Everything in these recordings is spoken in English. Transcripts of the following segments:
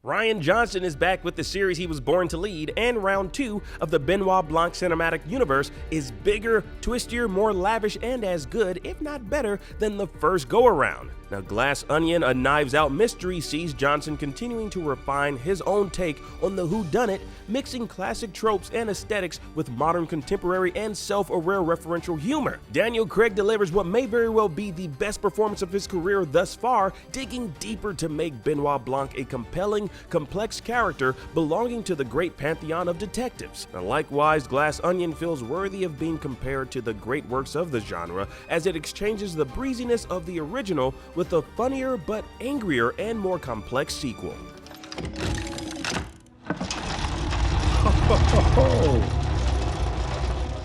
Rian Johnson is back with the series he was born to lead, and round 2 of the Benoit Blanc cinematic universe is bigger, twistier, more lavish, and as good, if not better, than the first go-around. Now, Glass Onion, a Knives Out mystery, sees Johnson continuing to refine his own take on the whodunit, mixing classic tropes and aesthetics with modern contemporary and self-aware referential humor. Daniel Craig delivers what may very well be the best performance of his career thus far, digging deeper to make Benoit Blanc a compelling, complex character belonging to the great pantheon of detectives. Now, likewise, Glass Onion feels worthy of being compared to the great works of the genre, as it exchanges the breeziness of the original with a funnier but angrier and more complex sequel.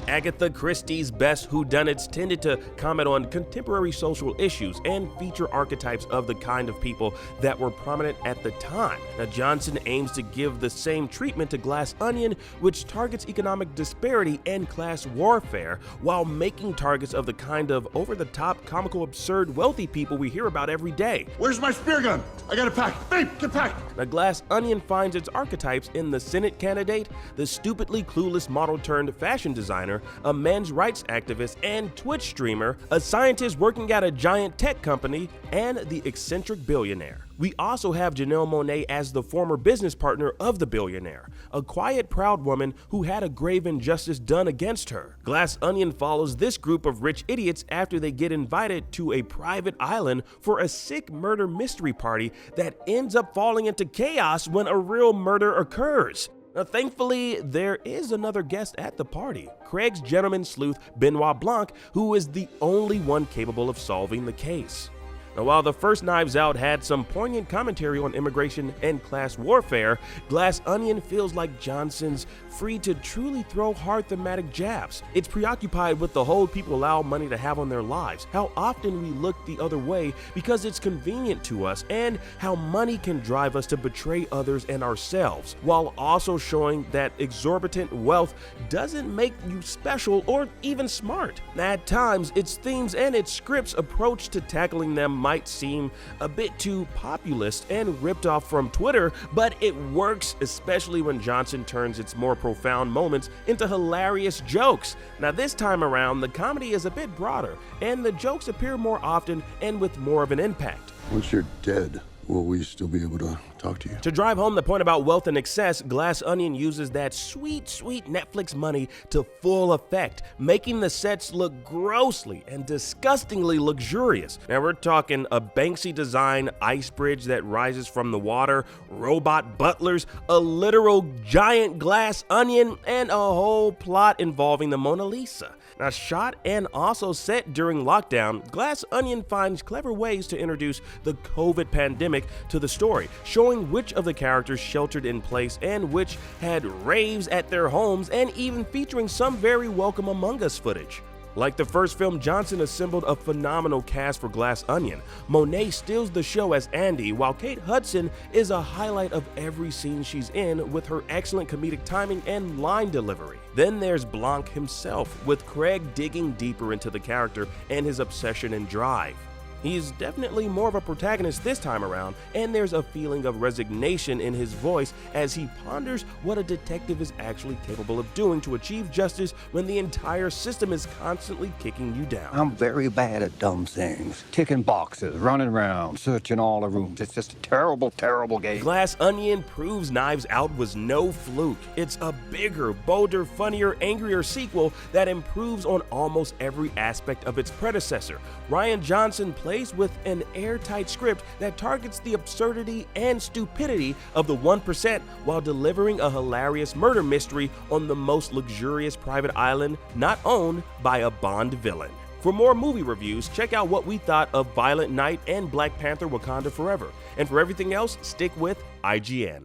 Agatha Christie's best whodunits tended to comment on contemporary social issues and feature archetypes of the kind of people that were prominent at the time. Now, Johnson aims to give the same treatment to Glass Onion, which targets economic disparity and class warfare, while making targets of the kind of over-the-top, comical, absurd, wealthy people we hear about every day. Where's my spear gun? I got it packed. Babe, get packed. Now, Glass Onion finds its archetypes in the Senate candidate, the stupidly clueless model-turned-fashion designer, a men's rights activist and Twitch streamer, a scientist working at a giant tech company, and the eccentric billionaire. We also have Janelle Monáe as the former business partner of the billionaire, a quiet, proud woman who had a grave injustice done against her. Glass Onion follows this group of rich idiots after they get invited to a private island for a sick murder mystery party that ends up falling into chaos when a real murder occurs. Now, thankfully, there is another guest at the party, Craig's gentleman sleuth Benoit Blanc, who is the only one capable of solving the case. Now, while the first Knives Out had some poignant commentary on immigration and class warfare, Glass Onion feels like Johnson's free to truly throw hard thematic jabs. It's preoccupied with the hold people allow money to have on their lives, how often we look the other way because it's convenient to us, and how money can drive us to betray others and ourselves, while also showing that exorbitant wealth doesn't make you special or even smart. At times, its themes and its script's approach to tackling them might seem a bit too populist and ripped off from Twitter, but it works, especially when Johnson turns its more profound moments into hilarious jokes. Now, this time around, the comedy is a bit broader, and the jokes appear more often and with more of an impact. Once you're dead, will we still be able to talk to you? To drive home the point about wealth and excess, Glass Onion uses that sweet, sweet Netflix money to full effect, making the sets look grossly and disgustingly luxurious. Now, we're talking a Banksy design ice bridge that rises from the water, robot butlers, a literal giant glass onion, and a whole plot involving the Mona Lisa. Now, shot and also set during lockdown, Glass Onion finds clever ways to introduce the COVID pandemic to the story, showing which of the characters sheltered in place and which had raves at their homes, and even featuring some very welcome Among Us footage. Like the first film, Johnson assembled a phenomenal cast for Glass Onion. Monáe steals the show as Andy, while Kate Hudson is a highlight of every scene she's in with her excellent comedic timing and line delivery. Then there's Blanc himself, with Craig digging deeper into the character and his obsession and drive. He's definitely more of a protagonist this time around, and there's a feeling of resignation in his voice as he ponders what a detective is actually capable of doing to achieve justice when the entire system is constantly kicking you down. I'm very bad at dumb things. Ticking boxes, running around, searching all the rooms. It's just a terrible, terrible game. Glass Onion proves Knives Out was no fluke. It's a bigger, bolder, funnier, angrier sequel that improves on almost every aspect of its predecessor. Rian Johnson plays with an airtight script that targets the absurdity and stupidity of the 1% while delivering a hilarious murder mystery on the most luxurious private island not owned by a Bond villain. For more movie reviews, check out what we thought of Violent Night and Black Panther: Wakanda Forever. And for everything else, stick with IGN.